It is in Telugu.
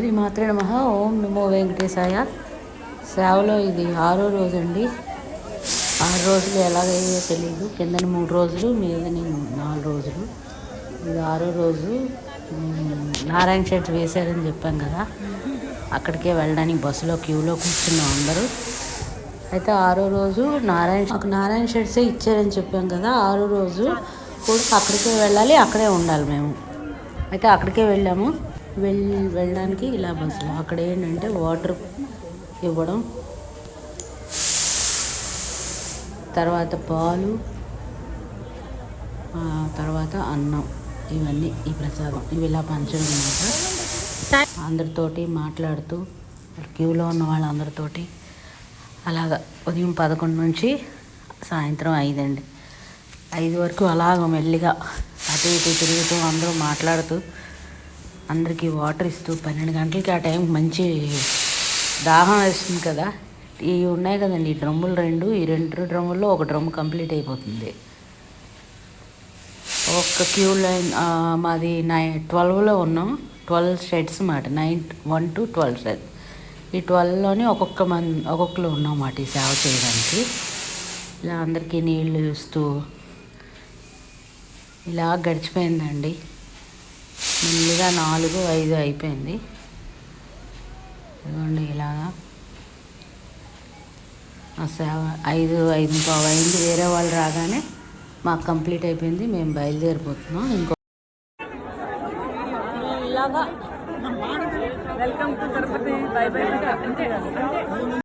శ్రీమాత్రే నమః. ఓం నమో వెంకటేశాయ. సేవలో ఇది 6వ రోజు అండి. 6 రోజులు ఎలాగయ్యో తెలియదు. కిందని 3 రోజులు, మీదని 4 రోజులు. ఇది 6వ రోజు. నారాయణ షెడ్ వేశారని చెప్పాం కదా, అక్కడికే వెళ్ళడానికి బస్సులో క్యూలో కూర్చున్నాం అందరూ. అయితే 6వ రోజు నారాయణ షెడ్సే ఇచ్చారని చెప్పాం కదా, 6వ రోజు కూడా అక్కడికే వెళ్ళాలి, అక్కడే ఉండాలి మేము. అయితే అక్కడికే వెళ్ళాము. వెళ్ళడానికి ఇలా బస్సులో అక్కడ ఏంటంటే వాటర్ ఇవ్వడం, తర్వాత పాలు, తర్వాత అన్నం, ఇవన్నీ ఈ ప్రసాదం ఇవి ఇలా పంచడం అన్నమాట. అందరితోటి మాట్లాడుతూ క్యూలో ఉన్న వాళ్ళందరితోటి అలాగ ఉదయం 11 నుంచి సాయంత్రం 5 అండి, 5 వరకు అలాగ మెల్లిగా అటు ఇటు తిరుగుతూ అందరూ మాట్లాడుతూ అందరికీ వాటర్ ఇస్తూ 12 గంటలకి ఆ టైం మంచి దాహం వేస్తుంది కదా. ఇవి ఉన్నాయి కదండి, ఈ డ్రమ్ములు 2, ఈ 2 డ్రమ్ముల్లో ఒక డ్రమ్ము కంప్లీట్ అయిపోతుంది. ఒక్క క్యూ లైన్ మాది 12లో ఉన్నాం. 12 షెడ్స్ మాట, 1 to 12 షెడ్. ఈ 12లోని ఒక్కొక్కరు ఉన్నాం మాట ఈ సేవ చేయడానికి. ఇలా అందరికీ నీళ్ళు ఇస్తూ ఇలా గడిచిపోయిందండి. మెల్లిగా 4, 5 అయిపోయింది. ఇదిగోండి ఇలాగా ఆ సేవ 5, 5:15 అయింది. వేరే వాళ్ళు రాగానే మాకు కంప్లీట్ అయిపోయింది. మేము బయలుదేరిపోతున్నాం. ఇలాగా welcome to Tirupati. By by.